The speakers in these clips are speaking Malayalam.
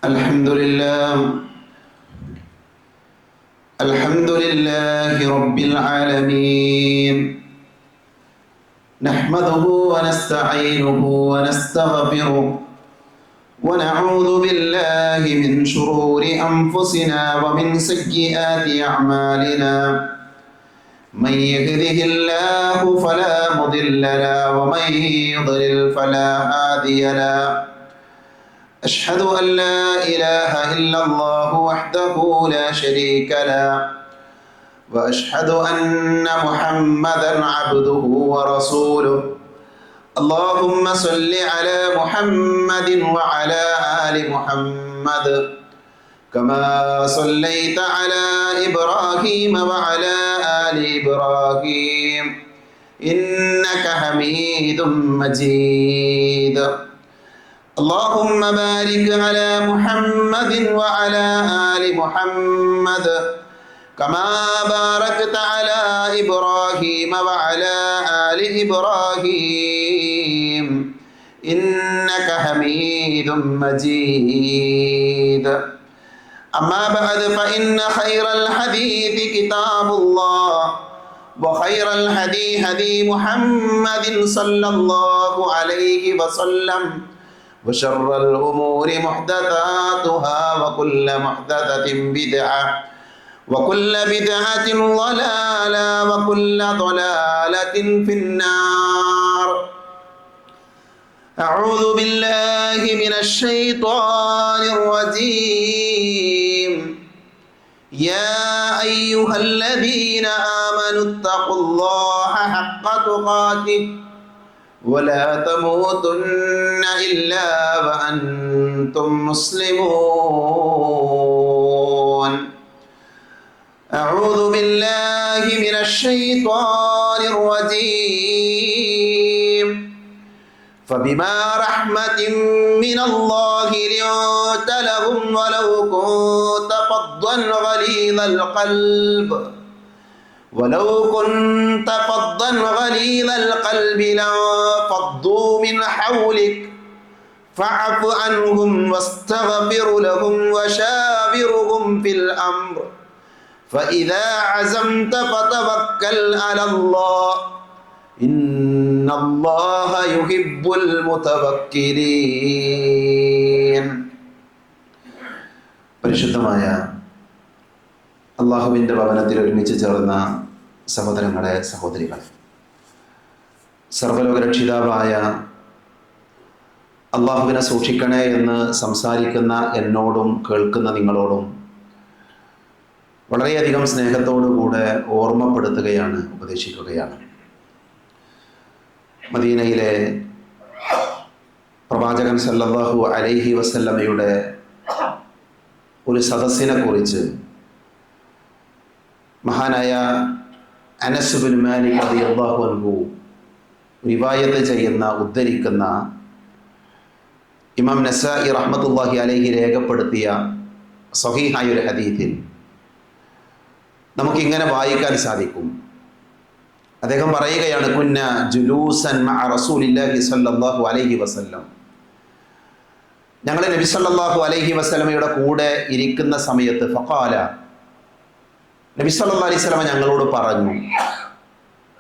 الحمد لله الحمد لله رب العالمين نحمده ونستعينه ونستغفره ونعوذ بالله من شرور أنفسنا ومن سيئات أعمالنا من يهده الله فلا مضل له ومن يضلل فلا هادي له أشهد أن لا إله إلا الله وحده لا شريك له وأشهد أن محمدا عبده ورسوله اللهم صل على محمد وعلى آل محمد كما صليت على إبراهيم وعلى آل إبراهيم إنك حميد مجيد اللهم بارك على محمد وعلى آل محمد كما باركت على إبراهيم وعلى آل إبراهيم إنك حميد مجيد أما بعد فإن خير الحديث كتاب الله وخير الهدي هدي محمد صلى الله عليه وسلم وشر الأمور محدثاتها وكل محدثة بدعة وكل بدعة ضلالة وكل ضلالة في النار أعوذ بالله من الشيطان الرجيم يا أيها الذين آمنوا اتقوا الله حق تقاته ولا تموتن إلا وأنتم مسلمون أعوذ بالله من الشيطان الرجيم فبما رحمة من الله لنت لهم ولو كنت فظا غليظ القلب لانفضوا من حولك فاعف عنهم واستغفر لهم وشاورهم في الأمر فإذا عزمت فتوكل على الله إن الله يحب المتوكلين. പരിശുദ്ധമായ അള്ളാഹുവിൻ്റെ ഭവനത്തിൽ ഒരുമിച്ച് ചേർന്ന സഹോദരങ്ങളെ, സഹോദരികളെ, സർവ്വലോകരക്ഷിതാവായ അള്ളാഹുവിനെ സൂക്ഷിക്കണേ എന്ന് സംസാരിക്കുന്ന എന്നോടും കേൾക്കുന്ന നിങ്ങളോടും വളരെയധികം സ്നേഹത്തോടുകൂടെ ഓർമ്മപ്പെടുത്തുകയാണ്, ഉപദേശിക്കുകയാണ്. മദീനയിലെ പ്രവാചകൻ സല്ലല്ലാഹു അലൈഹി വസല്ലമയുടെ ഒരു സദസ്സിനെ കുറിച്ച് മഹാനായ അനസ് ബിൻ മാലിക് റളിയല്ലാഹു അൻഹു റിവായത്ത് ചെയ്യുന്ന, ഉദ്ധരിക്കുന്ന ഇമാം നസായി റഹ്മത്തുള്ളാഹി അലൈഹി രേഖപ്പെടുത്തിയ സ്വഹീഹായ ഒരു ഹദീസിൽ നമുക്കിങ്ങനെ വായിക്കാൻ സാധിക്കും. അദ്ദേഹം പറയുകയാണ്, കുന്ന ജുലൂസൻ മഅ റസൂലില്ലാഹി സ്വല്ലല്ലാഹു അലൈഹി വസല്ലം, ഞങ്ങൾ നബി സല്ലല്ലാഹു അലൈഹി വസല്ലമയുടെ കൂടെ ഇരിക്കുന്ന സമയത്ത് ഫഖാല, നബി സല്ലല്ലാഹു അലൈഹി വസല്ലമ ഞങ്ങളോട് പറഞ്ഞു,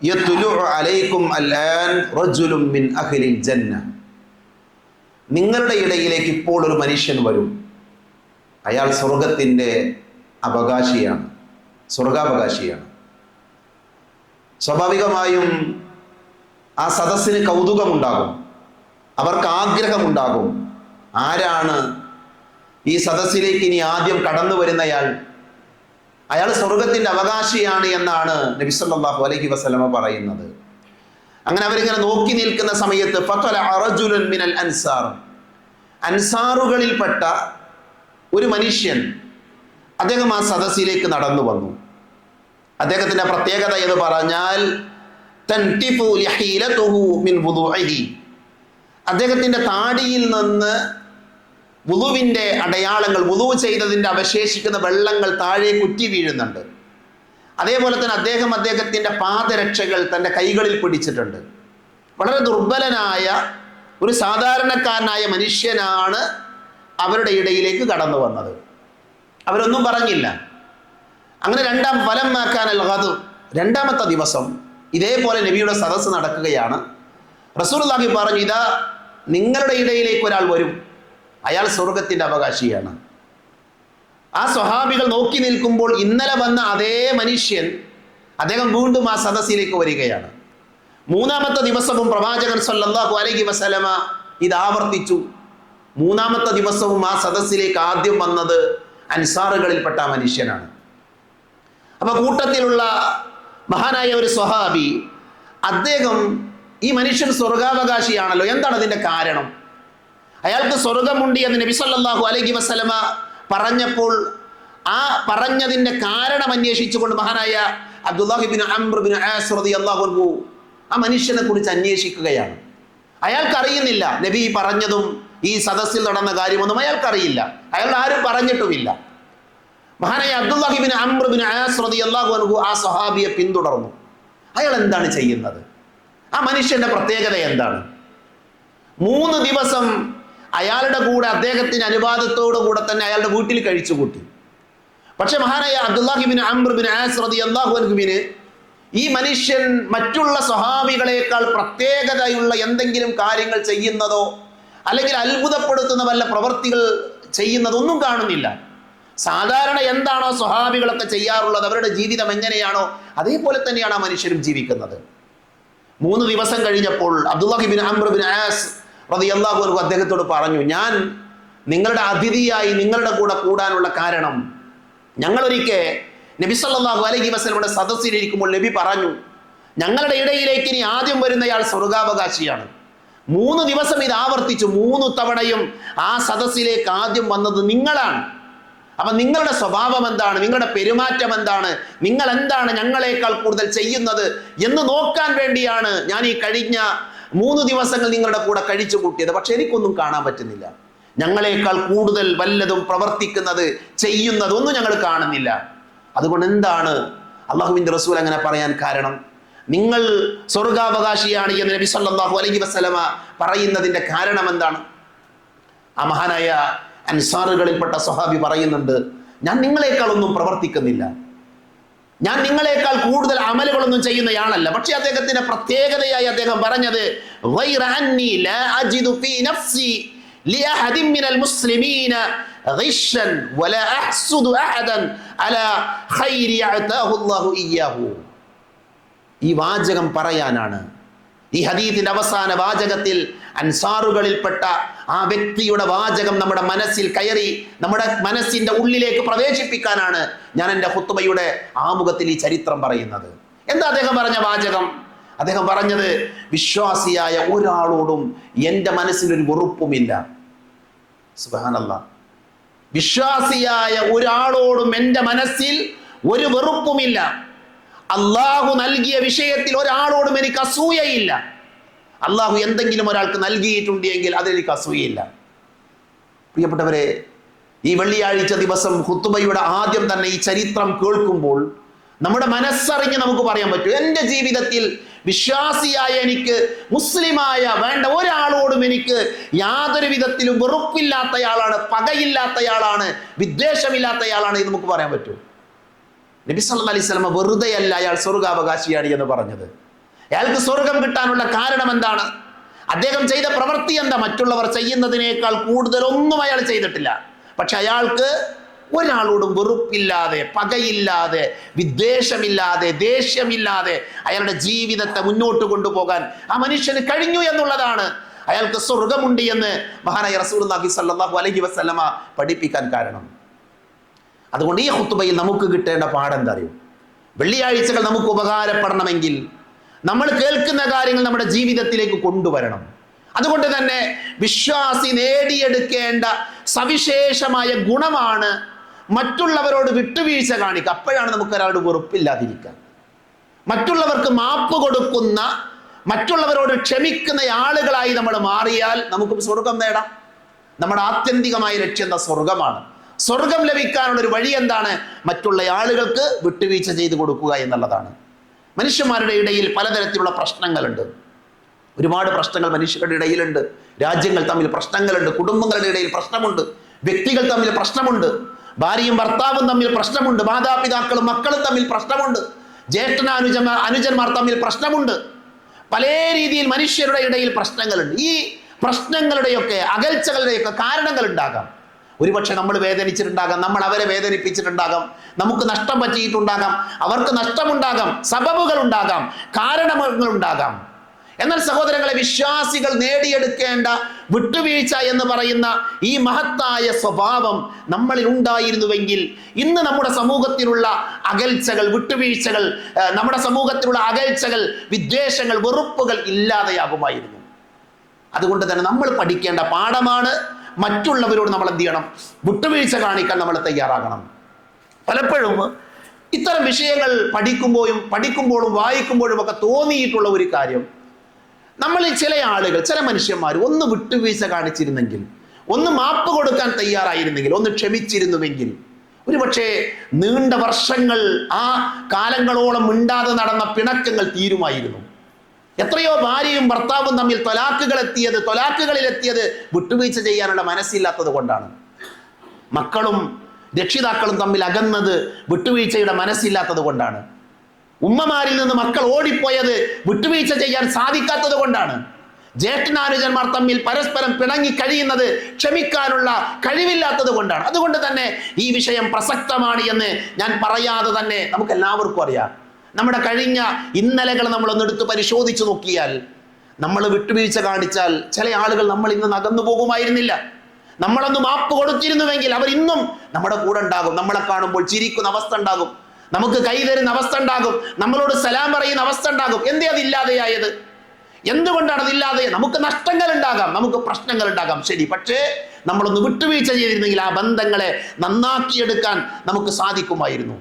യത്ലുഉ അലൈക്കും അൽആൻ റജുലുൻ മിൻ അഹ്ലിൽ ജന്ന, നിങ്ങളുടെ ഇടയിലേക്ക് ഇപ്പോൾ ഒരു മനുഷ്യൻ വരും, അയാൾ സ്വർഗത്തിൻ്റെ അവകാശിയാണ്, സ്വർഗാവകാശിയാണ്. സ്വാഭാവികമായും ആ സദസ്സിന് കൗതുകമുണ്ടാകും, അവർക്ക് ആഗ്രഹമുണ്ടാകും, ആരാണ് ഈ സദസ്സിലേക്ക് ഇനി ആദ്യം കടന്നു വരുന്നയാൾ, അയാൾ സ്വർഗത്തിൻ്റെ അവകാശിയാണ് എന്നാണ് നബി സല്ലല്ലാഹു അലൈഹി വസല്ലമ പറയുന്നത്. അങ്ങനെ അവരിങ്ങനെ നോക്കി നിൽക്കുന്ന സമയത്ത് ഫതലഅ റജുലുൻ മിനൽ അൻസാർ, അൻസാറുകളിൽപ്പെട്ട ഒരു മനുഷ്യൻ അദ്ദേഹം ആ സദസ്സിലേക്ക് നടന്നു വന്നു. അദ്ദേഹത്തിൻ്റെ പ്രത്യേകത എന്ന് പറഞ്ഞാൽ തൻതിഫു ലഹീലതുഹു മിൻ വുദൂഇഹി, അദ്ദേഹത്തിൻ്റെ താടിയിൽ നിന്ന് വുദുവിൻ്റെ അടയാളങ്ങൾ, വുദു ചെയ്തതിൻ്റെ അവശേഷിക്കുന്ന വെള്ളങ്ങൾ താഴെ കുറ്റി വീഴുന്നുണ്ട്. അതേപോലെ തന്നെ അദ്ദേഹത്തിൻ്റെ പാദരക്ഷകൾ തൻ്റെ കൈകളിൽ പിടിച്ചിട്ടുണ്ട്. വളരെ ദുർബലനായ ഒരു സാധാരണക്കാരനായ മനുഷ്യനാണ് അവരുടെ ഇടയിലേക്ക് കടന്നു വന്നത്. അവരൊന്നും പറഞ്ഞില്ല. അങ്ങനെ രണ്ടാമത്തെ ദിവസം ഇതേപോലെ നബിയുടെ സദസ്സ് നടക്കുകയാണ്. റസൂലുള്ളാഹി പറഞ്ഞു, ഇതാ നിങ്ങളുടെ ഇടയിലേക്ക് ഒരാൾ വരും, അയാൾ സ്വർഗത്തിൻ്റെ അവകാശിയാണ്. ആ സ്വഹാബികൾ നോക്കി നിൽക്കുമ്പോൾ ഇന്നലെ വന്ന അതേ മനുഷ്യൻ അദ്ദേഹം വീണ്ടും ആ സദസ്സിലേക്ക് വരികയാണ്. മൂന്നാമത്തെ ദിവസവും പ്രവാചകൻ സല്ലല്ലാഹു അലൈഹി വസല്ലമ ഇത് ആവർത്തിച്ചു. മൂന്നാമത്തെ ദിവസവും ആ സദസ്സിലേക്ക് ആദ്യം വന്നത് അൻസാറുകളിൽപ്പെട്ട ആ മനുഷ്യനാണ്. അപ്പൊ കൂട്ടത്തിലുള്ള മഹാനായ ഒരു സ്വഹാബി, അദ്ദേഹം ഈ മനുഷ്യൻ സ്വർഗാവകാശിയാണല്ലോ, എന്താണ് അതിന്റെ കാരണം? അയാൾക്ക് സ്വർഗമുണ്ട് എന്ന് നബി സല്ലല്ലാഹു അലൈഹി വസല്ലമ പറഞ്ഞപ്പോൾ ആ പറഞ്ഞതിന്റെ കാരണം അന്വേഷിച്ചുകൊണ്ട് മഹാനായ അബ്ദുല്ലാഹി ഇബ്നു അംർ ഇബ്നു ആസ് റളിയല്ലാഹു അൻഹു ആ മനുഷ്യനെ കുറിച്ച് അന്വേഷിക്കുകയാണ്. അയാൾക്കറിയുന്നില്ല നബി പറഞ്ഞതും ഈ സദസ്സിൽ നടന്ന കാര്യമൊന്നും അയാൾക്കറിയില്ല, അയാൾ ആരും പറഞ്ഞിട്ടുമില്ല. മഹാനായ അബ്ദുല്ലാഹി ഇബ്നു അംർ ഇബ്നു ആസ് റളിയല്ലാഹു അൻഹു ആ സ്വഹാബിയെ പിന്തുടർന്നു. അയാൾ എന്താണ് ചെയ്യുന്നത്? ആ മനുഷ്യന്റെ പ്രത്യേകത എന്താണ്? 3 ദിവസം അയാളുടെ കൂടെ അദ്ദേഹത്തിന്റെ അനുവാദത്തോടു കൂടെ തന്നെ അയാളുടെ വീട്ടിൽ കഴിച്ചുകൂട്ടി. പക്ഷെ മഹാനായ അബ്ദുല്ലാഹി ഇബ്നു അംർ ഇബ്നു ആസ് റളിയല്ലാഹു അൻഹുവിന് ഈ മനുഷ്യൻ മറ്റുള്ള സ്വഹാബികളെക്കാൾ പ്രത്യേകതയുള്ള എന്തെങ്കിലും കാര്യങ്ങൾ ചെയ്യുന്നതോ അല്ലെങ്കിൽ അത്ഭുതപ്പെടുത്തുന്ന വല്ല പ്രവർത്തികൾ ചെയ്യുന്നതൊന്നും കാണുന്നില്ല. സാധാരണ എന്താണോ സ്വഹാബികളൊക്കെ ചെയ്യാറുള്ളത്, അവരുടെ ജീവിതം എങ്ങനെയാണോ അതേപോലെ തന്നെയാണ് ആ മനുഷ്യരും ജീവിക്കുന്നത്. 3 ദിവസം കഴിഞ്ഞപ്പോൾ അബ്ദുല്ലാഹി ഇബ്നു അംർ ഇബ്നു ആസ് റളിയല്ലാഹു അൻഹു അദ്ദേഹത്തോട് പറഞ്ഞു, ഞാൻ നിങ്ങളുടെ അതിഥിയായി നിങ്ങളുടെ കൂടെ കൂടാനുള്ള കാരണം, ഞങ്ങളൊരിക്കൽ നബി സല്ലല്ലാഹു അലൈഹി വസല്ലമയുടെ സദസ്സിലിരിക്കുമ്പോൾ നബി പറഞ്ഞു, ഞങ്ങളുടെ ഇടയിലേക്ക് ഇനി ആദ്യം വരുന്നയാൾ സ്വർഗാവകാശിയാണ്. 3 ദിവസം ഇത് ആവർത്തിച്ചു. 3 തവണയും ആ സദസ്സിലേക്ക് ആദ്യം വന്നത് നിങ്ങളാണ്. അപ്പൊ നിങ്ങളുടെ സ്വഭാവം എന്താണ്, നിങ്ങളുടെ പെരുമാറ്റം എന്താണ്, നിങ്ങൾ എന്താണ് ഞങ്ങളെക്കാൾ കൂടുതൽ ചെയ്യുന്നത് എന്ന് നോക്കാൻ വേണ്ടിയാണ് ഞാൻ ഈ കഴിഞ്ഞ 3 ദിവസങ്ങൾ നിങ്ങളുടെ കൂടെ കഴിച്ചു കൂട്ടിയത്. പക്ഷെ എനിക്കൊന്നും കാണാൻ പറ്റുന്നില്ല. ഞങ്ങളെക്കാൾ കൂടുതൽ വല്ലതും പ്രവർത്തിക്കുന്നത് ചെയ്യുന്നതൊന്നും ഞങ്ങൾ കാണുന്നില്ല. അതുകൊണ്ട് എന്താണ് അള്ളാഹുവിൻ്റെ റസൂൽ അങ്ങനെ പറയാൻ കാരണം? നിങ്ങൾ സ്വർഗാവകാശിയാണ് എന്ന് നബി സല്ലല്ലാഹു അലൈഹി വസല്ലമ പറയുന്നതിന്റെ കാരണം എന്താണ്? ആ മഹാനായ അൻസാറുകളിൽപ്പെട്ട സ്വഹാബി പറയുന്നുണ്ട്, ഞാൻ നിങ്ങളെക്കാൾ ഒന്നും പ്രവർത്തിക്കുന്നില്ല, ഞാൻ നിങ്ങളെക്കാൾ കൂടുതൽ അമലുകളൊന്നും ചെയ്യുന്നയാളല്ല. പക്ഷെ അദ്ദേഹത്തിന്റെ പ്രത്യേകതയായി അദ്ദേഹം പറഞ്ഞത്, ഗൈറ അന്നി ലാ അജിദു ഫീ നഫ്സി ലിഅഹദിൻ മിനൽ മുസ്ലിമീന ഗിശ്ശൻ വലാ അഹ്സുദു അഹദൻ അലാ ഖൈരി അതാഹു അല്ലാഹു ഇയ്യാഹു. ഈ വാചകം പറയാനാണ്, ഈ ഹദീസിന്റെ അവസാന വാചകത്തിൽ അൻസാറുകളിൽപ്പെട്ട ആ വ്യക്തിയുടെ വാചകം നമ്മുടെ മനസ്സിൽ കയറി നമ്മുടെ മനസ്സിന്റെ ഉള്ളിലേക്ക് പ്രവേശിപ്പിക്കാനാണ് ഞാൻ എൻ്റെ ഖുത്ബയുടെ ആമുഖത്തിൽ ഈ ചരിത്രം പറയുന്നത്. എന്താ അദ്ദേഹം പറഞ്ഞ വാചകം? അദ്ദേഹം പറഞ്ഞത്, വിശ്വാസിയായ ഒരാളോടും എൻ്റെ മനസ്സിലൊരു വെറുപ്പുമില്ല. സുബ്ഹാനല്ലാഹ്. വിശ്വാസിയായ ഒരാളോടും എൻ്റെ മനസ്സിൽ ഒരു വെറുപ്പുമില്ല. അള്ളാഹു നൽകിയ വിഷയത്തിൽ ഒരാളോടും എനിക്ക് അസൂയയില്ല. അള്ളാഹു എന്തെങ്കിലും ഒരാൾക്ക് നൽകിയിട്ടുണ്ടെങ്കിൽ അതിലെനിക്ക് അസൂയയില്ല. പ്രിയപ്പെട്ടവരെ, ഈ വെള്ളിയാഴ്ച ദിവസം ഖുത്ബയുടെ ആദ്യം തന്നെ ഈ ചരിത്രം കേൾക്കുമ്പോൾ നമ്മുടെ മനസ്സറിഞ്ഞ് നമുക്ക് പറയാൻ പറ്റും, എൻ്റെ ജീവിതത്തിൽ വിശ്വാസിയായ എനിക്ക്, മുസ്ലിമായ വേണ്ട ഒരാളോടും എനിക്ക് യാതൊരു വിധത്തിലും വെറുപ്പില്ലാത്തയാളാണ്, പകയില്ലാത്തയാളാണ്, വിദ്വേഷമില്ലാത്തയാളാണ് എന്ന് നമുക്ക് പറയാൻ പറ്റും. നബി സല്ലല്ലാഹു അലൈഹി വസല്ലം വെറുതെയല്ല അയാൾ സ്വർഗാവകാശിയാണ് എന്ന് പറഞ്ഞത്. അയാൾക്ക് സ്വർഗം കിട്ടാനുള്ള കാരണം എന്താണ്? അദ്ദേഹം ചെയ്ത പ്രവൃത്തി എന്താ? മറ്റുള്ളവർ ചെയ്യുന്നതിനേക്കാൾ കൂടുതലൊന്നും അയാൾ ചെയ്തിട്ടില്ല. പക്ഷെ അയാൾക്ക് ഒരാളോടും വെറുപ്പില്ലാതെ, പകയില്ലാതെ, വിദ്വേഷമില്ലാതെ, ദേഷ്യമില്ലാതെ അയാളുടെ ജീവിതത്തെ മുന്നോട്ട് കൊണ്ടുപോകാൻ ആ മനുഷ്യന് കഴിഞ്ഞു എന്നുള്ളതാണ് അയാൾക്ക് സ്വർഗമുണ്ട് എന്ന് മഹാനായ റസൂലുള്ളാഹി സ്വല്ലല്ലാഹു അലൈഹി വസല്ലമ പഠിപ്പിക്കാൻ കാരണം. അതുകൊണ്ട് ഈ ഖുത്ബയിൽ നമുക്ക് കിട്ടേണ്ട പാഠം എന്താ അറിയോ? വെള്ളിയാഴ്ചകൾ നമുക്ക് ഉപകാരപ്പെടണമെങ്കിൽ നമ്മൾ കേൾക്കുന്ന കാര്യങ്ങൾ നമ്മുടെ ജീവിതത്തിലേക്ക് കൊണ്ടുവരണം. അതുകൊണ്ട് തന്നെ വിശ്വാസി നേടിയെടുക്കേണ്ട സവിശേഷമായ ഗുണമാണ് മറ്റുള്ളവരോട് വിട്ടുവീഴ്ച കാണിക്കുക. അപ്പോഴാണ് നമുക്ക് ഒരാളോട് വെറുപ്പില്ലാതിരിക്കുക. മറ്റുള്ളവർക്ക് മാപ്പ് കൊടുക്കുന്ന, മറ്റുള്ളവരോട് ക്ഷമിക്കുന്ന ആളുകളായി നമ്മൾ മാറിയാൽ നമുക്ക് സ്വർഗം നേടാം. നമ്മുടെ ആത്യന്തികമായ ലക്ഷ്യം എന്താ? സ്വർഗമാണ്. സ്വർഗം ലഭിക്കാനുള്ള ഒരു വഴി എന്താണ്? മറ്റുള്ള ആളുകൾക്ക് വിട്ടുവീഴ്ച ചെയ്തു കൊടുക്കുക എന്നുള്ളതാണ്. മനുഷ്യന്മാരുടെ ഇടയിൽ പലതരത്തിലുള്ള പ്രശ്നങ്ങളുണ്ട്. ഒരുപാട് പ്രശ്നങ്ങൾ മനുഷ്യരുടെ ഇടയിലുണ്ട്. രാജ്യങ്ങൾ തമ്മിൽ പ്രശ്നങ്ങളുണ്ട്, കുടുംബങ്ങളുടെ ഇടയിൽ പ്രശ്നമുണ്ട്, വ്യക്തികൾ തമ്മിൽ പ്രശ്നമുണ്ട്, ഭാര്യയും ഭർത്താവും തമ്മിൽ പ്രശ്നമുണ്ട്, മാതാപിതാക്കളും മക്കളും തമ്മിൽ പ്രശ്നമുണ്ട്, അനുജന്മാർ തമ്മിൽ പ്രശ്നമുണ്ട്, പല രീതിയിൽ മനുഷ്യരുടെ ഇടയിൽ പ്രശ്നങ്ങളുണ്ട്. ഈ പ്രശ്നങ്ങളുടെയൊക്കെ അകൽച്ചകളുടെയൊക്കെ കാരണങ്ങൾ ഉണ്ടാകാം. ഒരുപക്ഷെ നമ്മൾ വേദനിച്ചിട്ടുണ്ടാകാം, നമ്മൾ അവരെ വേദനിപ്പിച്ചിട്ടുണ്ടാകാം, നമുക്ക് നഷ്ടം പറ്റിയിട്ടുണ്ടാകാം, അവർക്ക് നഷ്ടമുണ്ടാകാം, സബബുകൾ ഉണ്ടാകാം, കാരണങ്ങൾ ഉണ്ടാകാം. എന്നാൽ സഹോദരങ്ങളെ, വിശ്വാസികൾ നേടിയെടുക്കേണ്ട വിട്ടുവീഴ്ച എന്ന് പറയുന്ന ഈ മഹത്തായ സ്വഭാവം നമ്മളിൽ ഉണ്ടായിരുന്നുവെങ്കിൽ ഇന്ന് നമ്മുടെ സമൂഹത്തിലുള്ള അകൽച്ചകൾ, വിട്ടുവീഴ്ചകൾ, നമ്മുടെ സമൂഹത്തിലുള്ള അകൽച്ചകൾ, വിദ്വേഷങ്ങൾ, വെറുപ്പുകൾ ഇല്ലാതെയാകുമായിരുന്നു. അതുകൊണ്ട് തന്നെ നമ്മൾ പഠിക്കേണ്ട പാഠമാണ്. മറ്റുള്ളവരോട് നമ്മൾ എന്ത് ചെയ്യണം? വിട്ടുവീഴ്ച കാണിക്കാൻ നമ്മൾ തയ്യാറാകണം. പലപ്പോഴും ഇത്തരം വിഷയങ്ങൾ പഠിക്കുമ്പോഴും വായിക്കുമ്പോഴും ഒക്കെ തോന്നിയിട്ടുള്ള ഒരു കാര്യം, നമ്മളിൽ ചില ആളുകൾ, ചില മനുഷ്യന്മാർ ഒന്ന് വിട്ടുവീഴ്ച കാണിച്ചിരുന്നെങ്കിൽ, ഒന്ന് മാപ്പ് കൊടുക്കാൻ തയ്യാറായിരുന്നെങ്കിൽ, ഒന്ന് ക്ഷമിച്ചിരുന്നുവെങ്കിൽ ഒരുപക്ഷെ നീണ്ട വർഷങ്ങൾ, ആ കാലങ്ങളോളം മിണ്ടാതെ നടന്ന പിണക്കങ്ങൾ തീരുമായിരുന്നു. എത്രയോ ഭാര്യയും ഭർത്താവും തമ്മിൽ തൊലാക്കുകളിലെത്തിയത് വിട്ടുവീഴ്ച ചെയ്യാനുള്ള മനസ്സില്ലാത്തത് കൊണ്ടാണ്. മക്കളും രക്ഷിതാക്കളും തമ്മിൽ അകന്നത് വിട്ടുവീഴ്ചയുടെ മനസ്സില്ലാത്തത് കൊണ്ടാണ്. ഉമ്മമാരിൽ നിന്ന് മക്കൾ ഓടിപ്പോയത് വിട്ടുവീഴ്ച ചെയ്യാൻ സാധിക്കാത്തത് കൊണ്ടാണ്. ജ്യേഷ്ഠനാനുജന്മാർ തമ്മിൽ പരസ്പരം പിണങ്ങി കഴിയുന്നത് ക്ഷമിക്കാനുള്ള കഴിവില്ലാത്തത് കൊണ്ടാണ്. അതുകൊണ്ട് തന്നെ ഈ വിഷയം പ്രസക്തമാണ് എന്ന് ഞാൻ പറയാതെ തന്നെ നമുക്ക് എല്ലാവർക്കും അറിയാം. നമ്മുടെ കഴിഞ്ഞ ഇന്നലകൾ നമ്മളൊന്നെടുത്ത് പരിശോധിച്ചു നോക്കിയാൽ, നമ്മൾ വിട്ടുവീഴ്ച കാണിച്ചാൽ ചില ആളുകൾ നമ്മൾ ഇന്ന് അകന്നു പോകുമായിരുന്നില്ല. നമ്മളൊന്ന് മാപ്പ് കൊടുത്തിരുന്നുവെങ്കിൽ അവർ ഇന്നും നമ്മുടെ കൂടെ ഉണ്ടാകും. നമ്മളെ കാണുമ്പോൾ ചിരിക്കുന്ന അവസ്ഥ ഉണ്ടാകും, നമുക്ക് കൈ തരുന്ന അവസ്ഥ ഉണ്ടാകും, നമ്മളോട് സലാം പറയുന്ന അവസ്ഥ ഉണ്ടാകും. എന്തേ അതില്ലാതെയായത്? എന്തുകൊണ്ടാണ് അതില്ലാതെ? നമുക്ക് നഷ്ടങ്ങൾ ഉണ്ടാകാം, നമുക്ക് പ്രശ്നങ്ങൾ ഉണ്ടാകാം, ശരി. പക്ഷേ നമ്മളൊന്ന് വിട്ടുവീഴ്ച ചെയ്തിരുന്നെങ്കിൽ ആ ബന്ധങ്ങളെ നന്നാക്കിയെടുക്കാൻ നമുക്ക് സാധിക്കുമായിരുന്നു.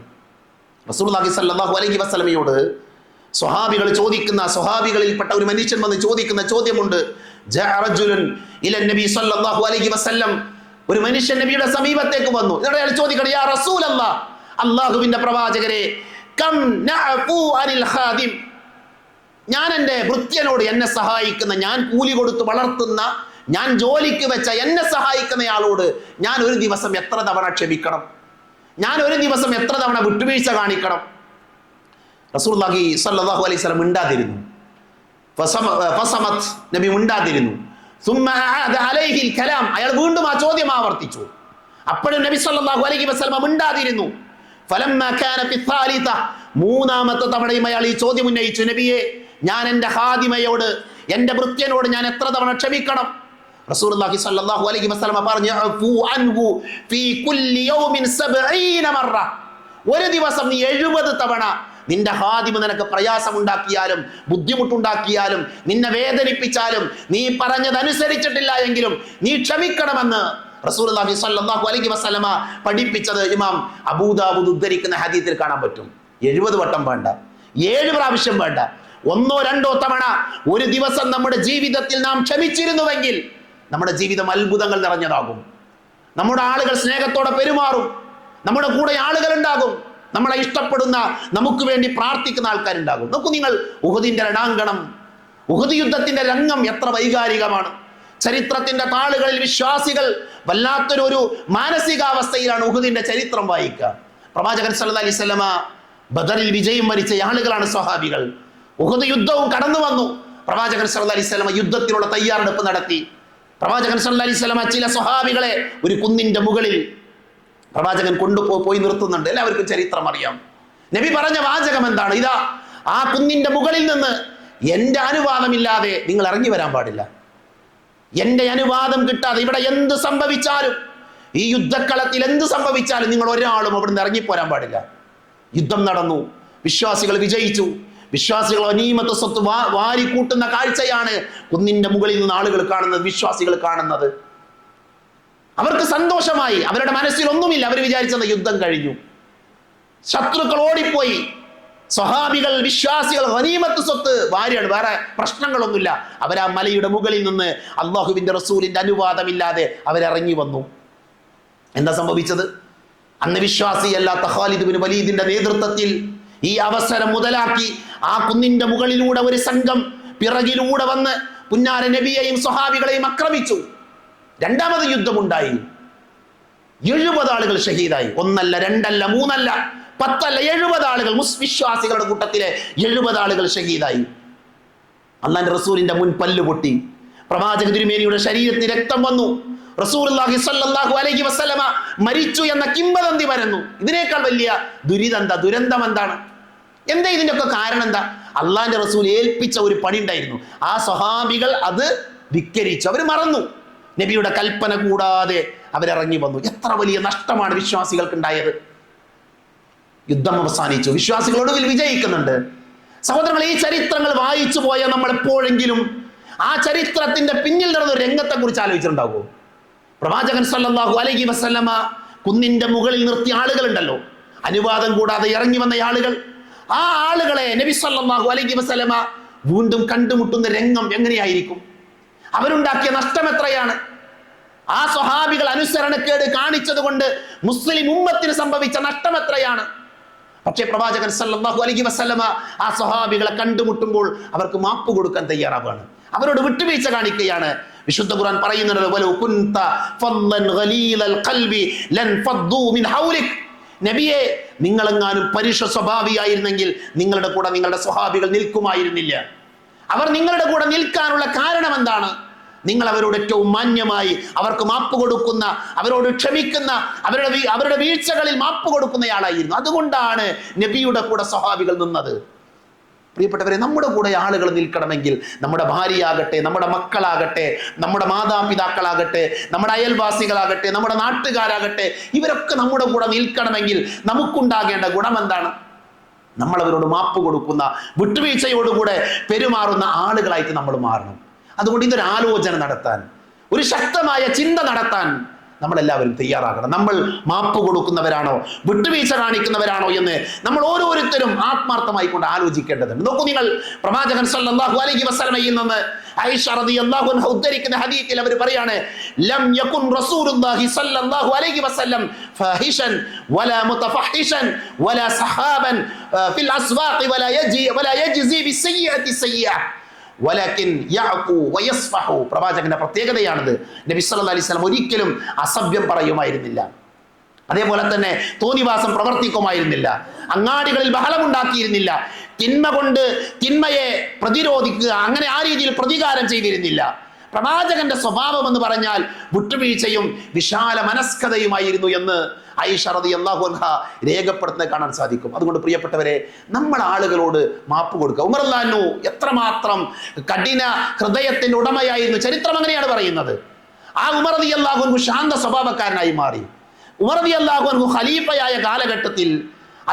റസൂലുള്ളാഹി സ്വല്ലല്ലാഹു അലൈഹി വസല്ലമയോട് സ്വഹാബികളിൽപ്പെട്ട ഒരു മനുഷ്യൻ വന്ന് ചോദിക്കുന്ന ചോദ്യമുണ്ട്. ഒരു മനുഷ്യൻ നബിയുടെ സമീപത്തേക്ക് വന്നു. അയാൾ ചോദിക്കണം, യാ റസൂലല്ലാഹ്, അല്ലാഹുവിന്റെ പ്രവാചകരെ, കം നഅഫു അനിൽ ഖാദിം, ഞാൻ എൻ്റെ ഭൃത്യനോട്, എന്നെ സഹായിക്കുന്ന, ഞാൻ കൂലി കൊടുത്ത് വളർത്തുന്ന, ഞാൻ ജോലിക്ക് വെച്ച എന്നെ സഹായിക്കുന്നയാളോട് ഞാൻ ഒരു ദിവസം എത്ര തവണ ക്ഷമിക്കണം? ഞാൻ ഒരു ദിവസം എത്ര തവണ വിട്ടുവീഴ്ച കാണിക്കണം? റസൂലുള്ളാഹി സ്വല്ലല്ലാഹു അലൈഹി വസല്ലം മിണ്ടാതിരുന്നു. നബി മിണ്ടാതിരുന്നു. അയാൾ വീണ്ടും ആ ചോദ്യം ആവർത്തിച്ചു. അപ്പോഴും നബി സ്വല്ലല്ലാഹു അലൈഹി വസല്ലം മിണ്ടാതിരുന്നു. മൂന്നാമത്തെ തവണയും അയാൾ ഈ ചോദ്യം ഉന്നയിച്ചു, നബിയെ, ഞാൻ എൻ്റെ ഖാദിമയോട്, എൻ്റെ ഭൃത്യനോട് ഞാൻ എത്ര തവണ ക്ഷമിക്കണം? റസൂലുള്ളാഹി സ്വല്ലല്ലാഹു അലൈഹി വസല്ലം പറഞ്ഞു, ഫീ കുല്ലി യൗമിൻ 70 മറ, ഒരു ദിവസം നീ 70 തവണ നിന്റെ ഖാദിമ നിനക്ക് പ്രയാസമുണ്ടാക്കിയാലും ബുദ്ധിമുട്ടുണ്ടാക്കിയാലും നിന്നെ വേദനിപ്പിച്ചാലും നീ പറഞ്ഞതനുസരിച്ചിട്ടില്ല എങ്കിലും നീ ക്ഷമിക്കണമെന്ന് റസൂലുള്ളാഹി സ്വല്ലല്ലാഹു അലൈഹി വസല്ലമ പഠിപ്പിച്ചത് ഇമാം അബൂദാവൂദ് ഉദ്ധരിക്കുന്ന ഹദീസിൽ കാണാൻ പറ്റും. 70 വട്ടം വേണ്ട, 7 പ്രാവശ്യം വേണ്ട, 1-2 തവണ ഒരു ദിവസം നമ്മുടെ ജീവിതത്തിൽ നാം ക്ഷമിച്ചിരുന്നുവെങ്കിൽ നമ്മുടെ ജീവിതം അത്ഭുതങ്ങൾ നിറഞ്ഞതാകും. നമ്മുടെ ആളുകൾ സ്നേഹത്തോടെ പെരുമാറും, നമ്മുടെ കൂടെ ആളുകൾ ഉണ്ടാകും, നമ്മളെ ഇഷ്ടപ്പെടുന്ന, നമുക്ക് വേണ്ടി പ്രാർത്ഥിക്കുന്ന ആൾക്കാരുണ്ടാകും. നോക്കൂ നിങ്ങൾ, ഉഹദിന്റെ രണാങ്കണം, ഉഹദ് യുദ്ധത്തിന്റെ രംഗം എത്ര വൈകാരികമാണ്. ചരിത്രത്തിന്റെ താളുകളിൽ വിശ്വാസികൾ വല്ലാത്തൊരു മാനസികാവസ്ഥയിലാണ് ഉഹദിന്റെ ചരിത്രം വായിക്കുക. പ്രവാചകൻ സല്ലല്ലാഹു അലൈഹി വസല്ലമ ബദറിൽ വിജയം വരിച്ച ആളുകളാണ് സ്വഹാബികൾ. ഉഹദ് യുദ്ധവും കടന്നു വന്നു. പ്രവാചകൻ സല്ലല്ലാഹു അലൈഹി വസല്ലമ യുദ്ധത്തിനുള്ള തയ്യാറെടുപ്പ് നടത്തി. പ്രവാചകൻ സല്ലല്ലാഹു അലൈഹി വസല്ലമ ചില സ്വഹാബികളെ ഒരു കുന്നിന്റെ മുകളിൽ പ്രവാചകൻ പോയി നിർത്തുന്നുണ്ട്. എല്ലാവർക്കും ചരിത്രം അറിയാം. നബി പറഞ്ഞ വാചകം എന്താണ്? ഇതാ, ആ കുന്നിന്റെ മുകളിൽ നിന്ന് എൻ്റെ അനുവാദമില്ലാതെ നിങ്ങൾ ഇറങ്ങി വരാൻ പാടില്ല. എൻ്റെ അനുവാദം കിട്ടാതെ ഇവിടെ എന്ത് സംഭവിച്ചാലും, ഈ യുദ്ധക്കളത്തിൽ എന്ത് സംഭവിച്ചാലും നിങ്ങൾ ഒരാളും അവിടുന്ന് ഇറങ്ങിപ്പോരാൻ പാടില്ല. യുദ്ധം നടന്നു, വിശ്വാസികൾ വിജയിച്ചു. വിശ്വാസികൾ ഗനീമത്ത് സ്വത്ത് വാരിക്കൂട്ടുന്ന കാഴ്ചയാണ് കുന്നിന്റെ മുകളിൽ നിന്ന് ആളുകൾ കാണുന്നത്, വിശ്വാസികൾ കാണുന്നത്. അവർക്ക് സന്തോഷമായി. അവരുടെ മനസ്സിൽ ഒന്നുമില്ല. അവർ വിചാരിച്ചത് യുദ്ധം കഴിഞ്ഞു, ശത്രുക്കൾ ഓടിപ്പോയി. സ്വഹാബികൾ, വിശ്വാസികൾ ഗനീമത്ത് സ്വത്ത് വാരിയാണ്, വേറെ പ്രശ്നങ്ങളൊന്നുമില്ല. അവർ ആ മലയുടെ മുകളിൽ നിന്ന് അല്ലാഹുവിന്റെ റസൂലിന്റെ അനുവാദമില്ലാതെ അവരിറങ്ങി വന്നു. എന്താ സംഭവിച്ചത്? അന്ന് വിശ്വാസിയല്ലാത്ത ഖാലിദ് ബിൻ വലീദിന്റെ നേതൃത്വത്തിൽ ഈ അവസരം മുതലാക്കി ആ കുന്നിന്റെ മുകളിലൂടെ ഒരു സംഘം പിറകിലൂടെ വന്ന് പുന്നാര നബിയെയും സ്വഹാബികളെയും ആക്രമിച്ചു. രണ്ടാമത് യുദ്ധമുണ്ടായി. 70 ആളുകൾ ഷഹീദായി. ഒന്നല്ല, രണ്ടല്ല, മൂന്നല്ല, 10 അല്ല, 70 ആളുകൾ, വിശ്വാസികളുടെ കൂട്ടത്തിലെ 70 ആളുകൾ ഷഹീദായി. അള്ളാന്റെ റസൂലിന്റെ മുൻ പല്ല് പൊട്ടി. പ്രവാചക തിരുമേനിയുടെ ശരീരത്തിന് രക്തം വന്നു. റസൂലുള്ളാഹി സ്വല്ലല്ലാഹു അലൈഹി വസല്ലമ മരിച്ചു എന്ന കിംവദന്തി പരന്നു. ഇതിനേക്കാൾ വലിയ ദുരന്തം എന്താണ്? എന്താ ഇതിൻ്റെയൊക്കെ കാരണം? എന്താ? അള്ളാന്റെ റസൂൽ ഏൽപ്പിച്ച ഒരു പണി ഉണ്ടായിരുന്നു. ആ സ്വഹാബികൾ അത് ധിക്കരിച്ചു, അവർ മറന്നു. നബിയുടെ കൽപ്പന കൂടാതെ അവരിറങ്ങി വന്നു. എത്ര വലിയ നഷ്ടമാണ് വിശ്വാസികൾക്ക് ഉണ്ടായത്. യുദ്ധം അവസാനിച്ചു, വിശ്വാസികളോട് വിജയിക്കുന്നുണ്ട്. സഹോദരങ്ങൾ, ഈ ചരിത്രങ്ങൾ വായിച്ചു പോയ നമ്മൾ എപ്പോഴെങ്കിലും ആ ചരിത്രത്തിന്റെ പിന്നിൽ നടന്ന ഒരു രംഗത്തെ കുറിച്ച് ആലോചിച്ചിട്ടുണ്ടാകുമോ? പ്രവാചകൻ സല്ലല്ലാഹു അലൈഹി വസല്ലമ കുന്നിന്റെ മുകളിൽ നിർത്തിയ ആളുകളുണ്ടല്ലോ, അനുവാദം കൂടാതെ ഇറങ്ങി വന്ന ആളുകൾ. ആ ആളുകളെ നബി സല്ലല്ലാഹു അലൈഹി വസല്ലമ വീണ്ടും കണ്ടുമുട്ടുന്ന രംഗം എങ്ങനെയായിരിക്കും? അവരുണ്ടാക്കിയ നഷ്ടം എത്രയാണ്? ആ സ്വഹാബികൾ അനുസരണക്കേട് കാണിച്ചത് കൊണ്ട് മുസ്ലിം ഉമ്മത്തിന് സംഭവിച്ച നഷ്ടം എത്രയാണ്? പക്ഷേ പ്രവാചകൻ സല്ലല്ലാഹു അലൈഹി വസല്ലമ ആ സ്വഹാബികളെ കണ്ടുമുട്ടുമ്പോൾ അവർക്ക് മാപ്പ് കൊടുക്കാൻ തയ്യാറാവുകയാണ്, അവരോട് വിട്ടുവീഴ്ച കാണിക്കുകയാണ്. വിശുദ്ധ ഖുർആൻ പറയുന്നത്, വലൗ കുൻത ഫല്ലൻ ഗലീലൽ ഖൽബി ലൻ ഫദ്ദു മിൻ ഹൗലിക്. നബിയെ, നിങ്ങളെങ്ങാനും പരുഷ സ്വഭാവിയായിരുന്നെങ്കിൽ നിങ്ങളുടെ കൂടെ നിങ്ങളുടെ സ്വഹാബികൾ നിൽക്കുമായിരുന്നില്ല. അവർ നിങ്ങളുടെ കൂടെ നിൽക്കാനുള്ള കാരണം എന്താണ്? നിങ്ങൾ അവരോട് ഏറ്റവും മാന്യമായി അവർക്ക് മാപ്പ് കൊടുക്കുന്ന, അവരോട് ക്ഷമിക്കുന്ന, അവരുടെ വീഴ്ചകളിൽ മാപ്പ് കൊടുക്കുന്നയാളായിരുന്നു. അതുകൊണ്ടാണ് നബിയുടെ കൂടെ സ്വഹാബികൾ നിന്നത്. പ്രിയപ്പെട്ടവരെ, നമ്മുടെ കൂടെ ആളുകൾ നിൽക്കണമെങ്കിൽ നമ്മുടെ ഭാര്യയാകട്ടെ, നമ്മുടെ മക്കളാകട്ടെ, നമ്മുടെ മാതാപിതാക്കളാകട്ടെ, നമ്മുടെ അയൽവാസികളാകട്ടെ, നമ്മുടെ നാട്ടുകാരാകട്ടെ, ഇവരൊക്കെ നമ്മുടെ കൂടെ നിൽക്കണമെങ്കിൽ നമുക്കുണ്ടാകേണ്ട ഗുണം എന്താണ്? നമ്മൾ അവരോട് മാപ്പ് കൊടുക്കുന്ന, വിട്ടുവീഴ്ചയോടുകൂടെ പെരുമാറുന്ന ആളുകളായിട്ട് നമ്മൾ മാറണം. അതുകൊണ്ട് ഇതൊരു ആലോചന നടത്താൻ, ഒരു ശക്തമായ ചിന്ത നടത്താൻ നമ്മളെല്ലാവരും തയ്യാറാകണം. നമ്മൾ മാപ്പ് കൊടുക്കുന്നവരാണോ, വിട്ടുവീഴ്ച കാണിക്കുന്നവരാണോ എന്ന് നമ്മൾ ഓരോരുത്തരും ആത്മാർത്ഥമായി കൊണ്ട് ആലോചിക്കേണ്ടതുണ്ട്. നോക്കൂ നിങ്ങൾ, പ്രവാചകൻ സല്ലല്ലാഹു അലൈഹി വസല്ലമയിൽ നിന്ന് ആയിഷ റളിയല്ലാഹു അൻഹ ഉദ്ധരിക്കുന്ന ഹദീസിൽ അവർ പറയാണ്, ലം യകുൻ റസൂലുള്ളാഹി സല്ലല്ലാഹു അലൈഹി വസല്ലം ഫാഹിഷൻ വലാ മുതഫഹിഷൻ വലാ സഹാബൻ ഫിൽ അസ്വാഖി വലാ യജ്സി ബിസയ്യിഅതി സയ്യിഅ വലകിൻ യഅഫു വയസ്ഫഹു. പ്രവാചകന്റെ പ്രത്യേകതയാണിത്. നബി സല്ലല്ലാഹു അലൈഹി വസല്ലം ഒരിക്കലും അസഭ്യം പറയുമായിരുന്നില്ല, അതേപോലെ തന്നെ തോന്നിവാസം പ്രവർത്തിക്കുമായിരുന്നില്ല, അങ്ങാടികളിൽ ബഹളമുണ്ടാക്കിയിരുന്നില്ല, തിന്മ കൊണ്ട് തിന്മയെ പ്രതിരോധിക്കുക, അങ്ങനെ ആ രീതിയിൽ പ്രതികാരം ചെയ്തിരുന്നില്ല. പ്രവാചകന്റെ സ്വഭാവം എന്ന് പറഞ്ഞാൽ വിട്ടുവീഴ്ചയും വിശാല മനസ്കതയുമായിരുന്നു എന്ന് ആയിഷ റളിയല്ലാഹു അൻഹ രേഖപ്പെടുത്തുന്നത് കാണാൻ സാധിക്കും. അതുകൊണ്ട് പ്രിയപ്പെട്ടവരെ, നമ്മൾ ആളുകളോട് മാപ്പ് കൊടുക്കുക. ഉമർ റളിയല്ലാഹു അൻഹു എത്രമാത്രം കഠിന ഹൃദയത്തിന്റെ ഉടമയായിരുന്നു, ചരിത്രം അങ്ങനെയാണ് പറയുന്നത്. ആ ഉമർ റളിയല്ലാഹു അൻഹു ശാന്ത സ്വഭാവക്കാരനായി മാറി. ഉമർ റളിയല്ലാഹു അൻഹു ഖലീഫയായ കാലഘട്ടത്തിൽ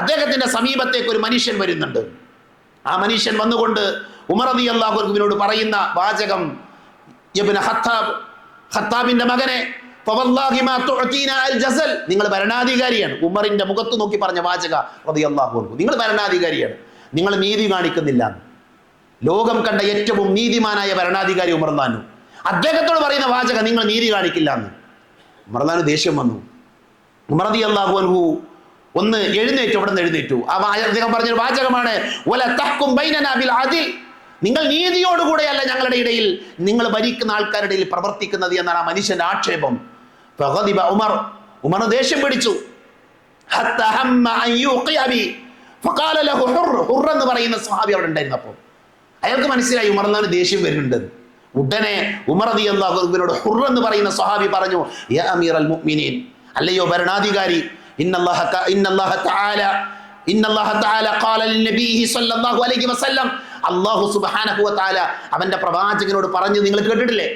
അദ്ദേഹത്തിന്റെ സമീപത്തേക്ക് ഒരു മനുഷ്യൻ വരുന്നുണ്ട്. ആ മനുഷ്യൻ വന്നുകൊണ്ട് ഉമർ റളിയല്ലാഹു അൻഹുവിനോട് പറയുന്ന വാചകം, ഇബ്നു ഖത്താബിന്റെ മകനെ, നിങ്ങൾ ഭരണാധികാരിയാണ്. ഉമറിന്റെ മുഖത്ത് നോക്കി പറഞ്ഞ വാചക റളിയല്ലാഹു അൻഹു, നിങ്ങൾ ഭരണാധികാരിയാണ്, നിങ്ങൾ നീതി കാണിക്കുന്നില്ല. ലോകം കണ്ട ഏറ്റവും നീതിമാനായ ഭരണാധികാരി ഉമർ റളിയല്ലാഹു അൻഹു, അദ്ദേഹത്തോട് പറയുന്ന വാചക, നിങ്ങൾ നീതി കാണിക്കില്ല എന്ന്. ഉമർ റളിയല്ലാഹു അൻഹു ദേഷ്യം വന്നു. ഉമർ റളിയല്ലാഹു അൻഹു ഒന്ന് എഴുന്നേറ്റു, അവിടെ നിന്ന് എഴുന്നേറ്റു. അദ്ദേഹം പറഞ്ഞൊരു വാചകമാണ്, വല തഹ്കും ബൈനനാ ബിൽ അദിൽ. നിങ്ങൾ നീതിയോടുകൂടെയല്ല ഞങ്ങളുടെ ഇടയിൽ, നിങ്ങൾ ഭരിക്കുന്ന ആൾക്കാരുടെ ഇടയിൽ പ്രവർത്തിക്കുന്നത് എന്നാണ് ആ മനുഷ്യന്റെ ആക്ഷേപം. ഉമർ ദേഷ്യം പിടിച്ചു. ഹുർ എന്ന് പറയുന്ന സ്വഹാബി അവിടെ ഉണ്ടായിരുന്നപ്പോൾ അയാൾക്ക് മനസ്സിലായി ഉമർ എന്നാണ് ദേഷ്യം വരുന്നുണ്ട്. ഉടനെ ഉമർ റളിയല്ലാഹു അൻഹുവിനോട് ഹുർ എന്ന് പറയുന്ന സ്വഹാബി പറഞ്ഞു, യാ അമീറൽ മുഅ്മിനീൻ, അല്ലയോ ഭരണാധികാരി, ഇന്നല്ലാഹ തആല ഖാല ലിനബിഹി സ്വല്ലല്ലാഹു അലൈഹി വസല്ലം, അല്ലാഹു സുബ്ഹാനഹു വ തആല അവന്റെ പ്രവാചകനോട് പറഞ്ഞു, നിങ്ങൾ കേട്ടിട്ടില്ലേ?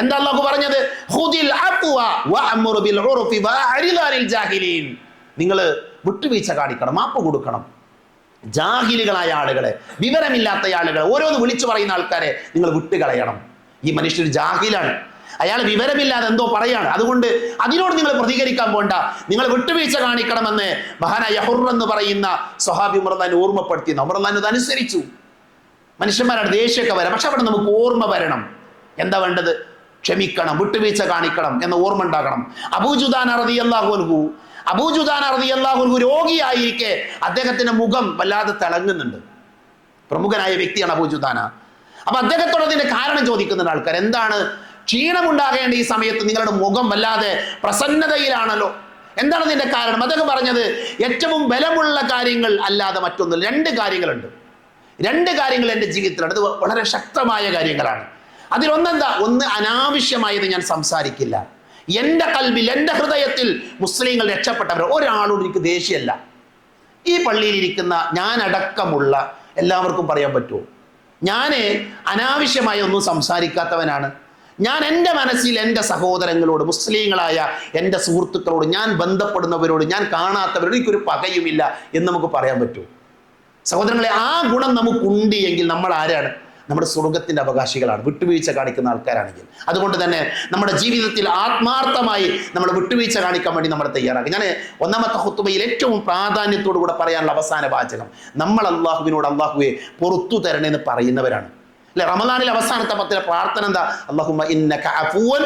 എന്താ അല്ലാഹു പറഞ്ഞത്? ഖുദിൽ അഫ്വ വഅ്മുർ ബിൽ ഉർഫി വഅരിദ് അനിൽ ജാഹിലീൻ. നിങ്ങൾ വിട്ടുവീഴ്ച കാണിക്കണം, മാപ്പ് കൊടുക്കണം. ജാഹിലുകളായ ആളുകളെ, വിവരമില്ലാത്ത ആളുകളെ, ഓരോന്ന് വിളിച്ചു പറയുന്ന ആൾക്കാരെ നിങ്ങൾ വിട്ടുകളയണം. ഈ മനുഷ്യർ ജാഹിലാണ്, അയാൾ വിവരമില്ലാതെ എന്തോ പറയാണ്. അതുകൊണ്ട് അതിനോട് നിങ്ങൾ പ്രതികരിക്കാൻ പോണ്ട, നിങ്ങൾ വിട്ടുവീഴ്ച കാണിക്കണമെന്ന് മഹാനായ ഹുർ എന്ന് പറയുന്ന സ്വഹാബി ഉമർ റളിയല്ലാഹു അൻഹു ഓർമ്മപ്പെടുത്തി. ഉമർ റളിയല്ലാഹു അൻഹു അനുസരിച്ചു. മനുഷ്യന്മാരുടെ ദേഷ്യമൊക്കെ വരാം, പക്ഷെ അവിടെ നമുക്ക് ഓർമ്മ വരണം. എന്താ വേണ്ടത്? ക്ഷമിക്കണം, വിട്ടുവീഴ്ച കാണിക്കണം എന്ന ഓർമ്മ ഉണ്ടാകണം. അബൂജുദാന റളിയല്ലാഹു അൻഹു രോഗിയായിരിക്കെ അദ്ദേഹത്തിന്റെ മുഖം വല്ലാതെ തിളങ്ങുന്നുണ്ട്. പ്രമുഖനായ വ്യക്തിയാണ് അബൂജുദാന. അപ്പൊ അദ്ദേഹത്തോട് അതിന്റെ കാരണം ചോദിക്കുന്ന ആൾക്കാർ, എന്താണ് ക്ഷീണമുണ്ടാകേണ്ട ഈ സമയത്ത് നിങ്ങളുടെ മുഖം വല്ലാതെ പ്രസന്നതയിലാണല്ലോ. എന്താണ് ഇതിന്റെ കാരണം? അദ്ദേഹം പറഞ്ഞത് ഏറ്റവും ബലമുള്ള കാര്യങ്ങൾ അല്ലാതെ മറ്റൊന്നുമില്ല. രണ്ട് കാര്യങ്ങളുണ്ട്. രണ്ട് കാര്യങ്ങൾ എൻ്റെ ജീവിതത്തിലുണ്ട്. അത് വളരെ ശക്തമായ കാര്യങ്ങളാണ്. അതിലൊന്നെന്താ? ഒന്ന്, അനാവശ്യമായത് ഞാൻ സംസാരിക്കില്ല. എൻ്റെ കൽബിൽ, എൻ്റെ ഹൃദയത്തിൽ മുസ്ലിങ്ങൾ രക്ഷപ്പെട്ടവർ ഒരാളോട് എനിക്ക് ദേഷ്യമല്ല. ഈ പള്ളിയിലിരിക്കുന്ന ഞാനടക്കമുള്ള എല്ലാവർക്കും പറയാൻ പറ്റുമോ? ഞാൻ അനാവശ്യമായി ഒന്നും സംസാരിക്കാത്തവനാണ്. ഞാൻ എൻ്റെ മനസ്സിൽ എൻ്റെ സഹോദരങ്ങളോട്, മുസ്ലിങ്ങളായ എൻ്റെ സുഹൃത്തുക്കളോട്, ഞാൻ ബന്ധപ്പെടുന്നവരോട്, ഞാൻ കാണാത്തവരോട് എനിക്കൊരു പകയുമില്ല എന്ന് നമുക്ക് പറയാൻ പറ്റുമോ? സഹോദരങ്ങളെ, ആ ഗുണം നമുക്കുണ്ട് എങ്കിൽ നമ്മൾ ആരാണ്? നമ്മുടെ സ്വർഗത്തിൻ്റെ അവകാശികളാണ്, വിട്ടുവീഴ്ച കാണിക്കുന്ന ആൾക്കാരാണെങ്കിൽ. അതുകൊണ്ട് തന്നെ നമ്മുടെ ജീവിതത്തിൽ ആത്മാർത്ഥമായി നമ്മൾ വിട്ടുവീഴ്ച കാണിക്കാൻ വേണ്ടി നമ്മൾ തയ്യാറാക്കുക. ഞാൻ ഒന്നാമത്തെ ഖുത്ബയിൽ ഏറ്റവും പ്രാധാന്യത്തോടു കൂടെ പറയാനുള്ള അവസാന വാചകം, നമ്മൾ അള്ളാഹുവിനോട് അള്ളാഹുവെ പുറത്തു തരണേന്ന് പറയുന്നവരാണ്. അല്ലെ, റമദാനിൽ അവസാനത്തെ പത്തിലെ പ്രാർത്ഥന എന്താ? അല്ലാഹുമ്മ ഇന്നക അഫ്വൻ